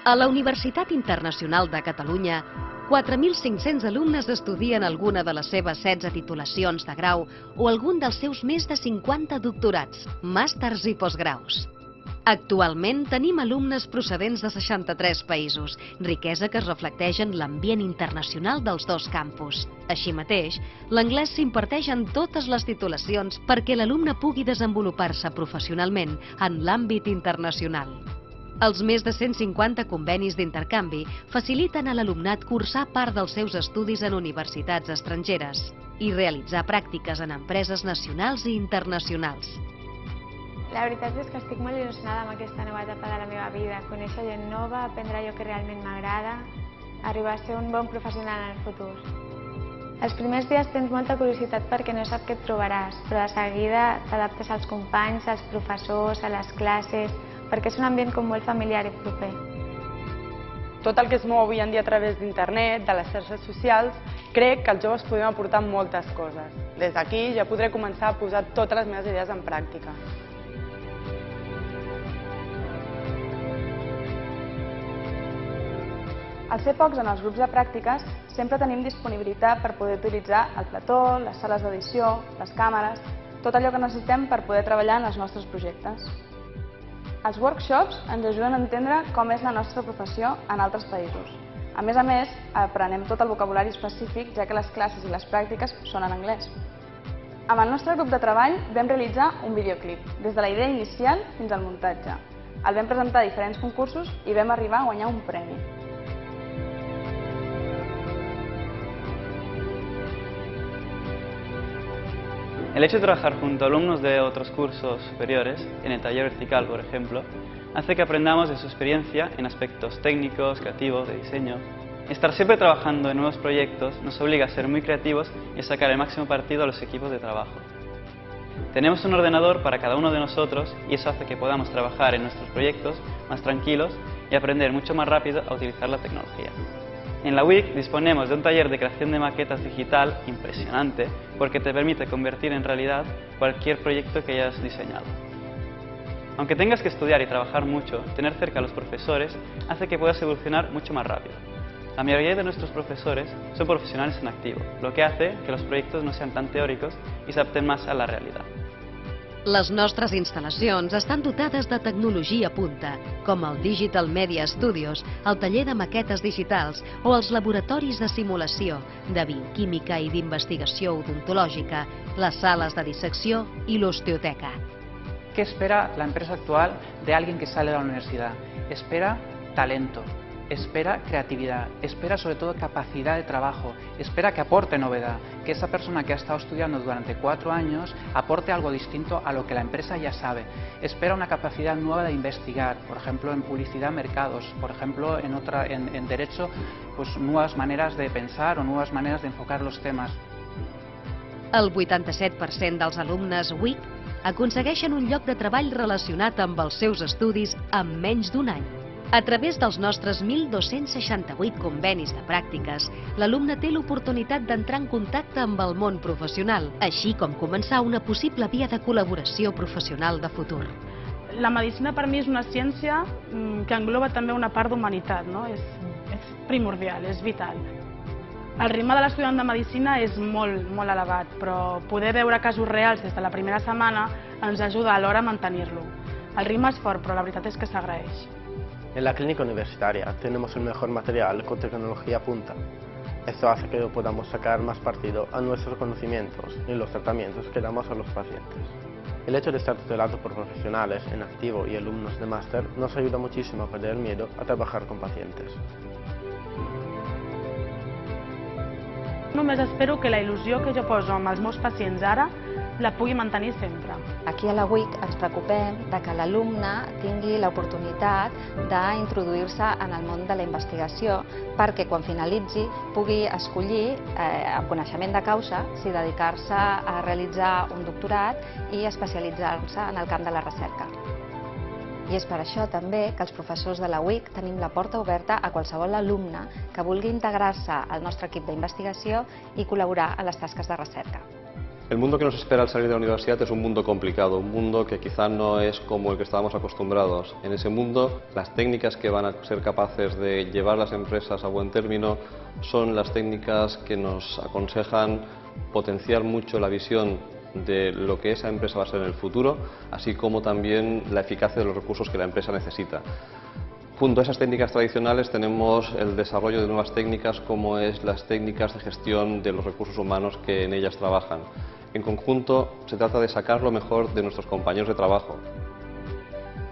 A la Universitat Internacional de Catalunya, 4.500 alumnes estudien alguna de les seves 16 titulacions de grau o algun dels seus més de 50 doctorats, màsters i postgraus. Actualment tenim alumnes procedents de 63 països, riquesa que es reflecteix en l'ambient internacional dels dos campus. Així mateix, l'anglès s'imparteix en totes les titulacions perquè l'alumne pugui desenvolupar-se professionalment en l'àmbit internacional. Els més de 150 convenis d'intercanvi faciliten a l'alumnat cursar part dels seus estudis en universitats estrangeres i realitzar pràctiques en empreses nacionals i internacionals. La veritat és que estic molt il·lusionada amb aquesta nova etapa de la meva vida, conèixer gent nova, aprendre allò que realment m'agrada, arribar a ser un bon professional en el futur. Els primers dies tens molta curiositat perquè no saps què et trobaràs, però de seguida t'adaptes als companys, als professors, a les classes, perquè és un ambient com molt familiar i proper. Tot el que es mou avui en dia a través d'internet, de les xarxes socials, crec que els joves podem aportar moltes coses. Des d'aquí ja podré començar a posar totes les meves idees en pràctica. Al ser pocs en els grups de pràctiques, sempre tenim disponibilitat per poder utilitzar el plató, les sales d'edició, les càmeres, tot allò que necessitem per poder treballar en els nostres projectes. Els workshops ens ajuden a entendre com és la nostra professió en altres països. A més, aprenem tot el vocabulari específic, ja que les classes i les pràctiques són en anglès. Amb el nostre grup de treball vam realitzar un videoclip, des de la idea inicial fins al muntatge. El vam presentar a diferents concursos i vam arribar a guanyar un premi. El hecho de trabajar junto a alumnos de otros cursos superiores, en el taller vertical, por ejemplo, hace que aprendamos de su experiencia en aspectos técnicos, creativos, de diseño. Estar siempre trabajando en nuevos proyectos nos obliga a ser muy creativos y a sacar el máximo partido a los equipos de trabajo. Tenemos un ordenador para cada uno de nosotros y eso hace que podamos trabajar en nuestros proyectos más tranquilos y aprender mucho más rápido a utilizar la tecnología. En la WIC disponemos de un taller de creación de maquetas digital impresionante porque te permite convertir en realidad cualquier proyecto que hayas diseñado. Aunque tengas que estudiar y trabajar mucho, tener cerca a los profesores hace que puedas evolucionar mucho más rápido. La mayoría de nuestros profesores son profesionales en activo, lo que hace que los proyectos no sean tan teóricos y se adapten más a la realidad. Les nostres instal·lacions estan dotades de tecnologia punta, com el Digital Media Studios, el taller de maquetes digitals o els laboratoris de simulació, de bioquímica i d'investigació odontològica, les sales de dissecció i l'osteoteca. ¿Qué espera la empresa actual de alguien que sale de la universidad? Espera talento, espera creatividad, espera sobre todo capacidad de trabajo, espera que aporte novedad, que esa persona que ha estado estudiando durante 4 años aporte algo distinto a lo que la empresa ya sabe. Espera una capacidad nueva de investigar, por ejemplo en publicidad, mercados, por ejemplo en derecho, pues nuevas maneras de pensar o nuevas maneras de enfocar los temas. El 87% dels alumnes WIC aconsegueixen un lloc de treball relacionat amb els seus estudis en menys d'un any. A través dels nostres 1.268 convenis de pràctiques, l'alumne té l'oportunitat d'entrar en contacte amb el món professional, així com començar una possible via de col·laboració professional de futur. La medicina per mi és una ciència que engloba també una part d'humanitat, no? És primordial, és vital. El ritme de l'estudiant de medicina és molt elevat, però poder veure casos reals des de la primera setmana ens ajuda alhora a mantenir-lo. El ritme és fort, però la veritat és que s'agraeix. En la clínica universitaria tenemos el mejor material con tecnología punta. Esto hace que podamos sacar más partido a nuestros conocimientos y los tratamientos que damos a los pacientes. El hecho de estar tutelado por profesionales en activo y alumnos de máster nos ayuda muchísimo a perder el miedo a trabajar con pacientes. Només espero que la il·lusió que jo poso amb els meus pacients ara la pugui mantenir sempre. Aquí a la WIC ens preocupem de que l'alumne tingui l'oportunitat d'introduir-se en el món de la investigació perquè quan finalitzi pugui escollir, amb coneixement de causa, si dedicar-se a realitzar un doctorat i especialitzar-se en el camp de la recerca. I és per això també que els professors de la WIC tenim la porta oberta a qualsevol alumne que vulgui integrar-se al nostre equip d'investigació i col·laborar en les tasques de recerca. El mundo que nos espera al salir de la universidad es un mundo complicado, un mundo que quizá no es como el que estábamos acostumbrados. En ese mundo, las técnicas que van a ser capaces de llevar las empresas a buen término son las técnicas que nos aconsejan potenciar mucho la visión de lo que esa empresa va a ser en el futuro, así como también la eficacia de los recursos que la empresa necesita. Junto a esas técnicas tradicionales tenemos el desarrollo de nuevas técnicas como es las técnicas de gestión de los recursos humanos que en ellas trabajan. En conjunto, se trata de sacar lo mejor de nuestros compañeros de trabajo.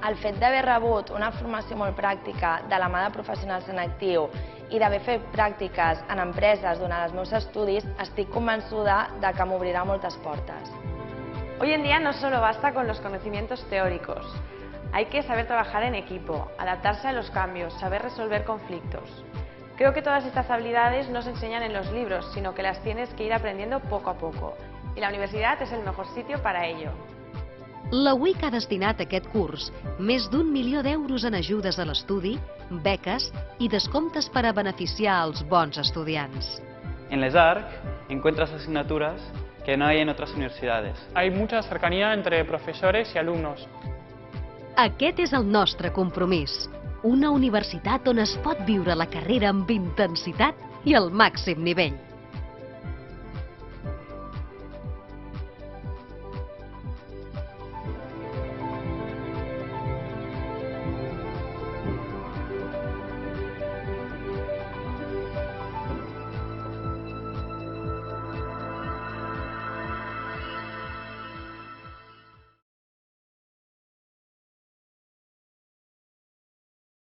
El fet d'haver rebut una formació molt pràctica de la mà de professionals en actiu i d'haver fet pràctiques en empreses durant els meus estudis, estic convençuda de que m'obrirà moltes portes. Hoy en día no solo basta con los conocimientos teóricos. Hay que saber trabajar en equipo, adaptarse a los cambios, saber resolver conflictos. Creo que todas estas habilidades no se enseñan en los libros, sino que las tienes que ir aprendiendo poco a poco. Y la universidad es el mejor sitio para ello. La UIC ha destinat a aquest curs més d'1 milió d'euros en ajudes a l'estudi, beques i descomptes per a beneficiar els bons estudiants. En les ARC encuentras asignaturas que no hay en otras universidades. Hay mucha cercanía entre profesores y alumnos. Aquest és el nostre compromís. Una universitat on es pot viure la carrera amb intensitat i al màxim nivell.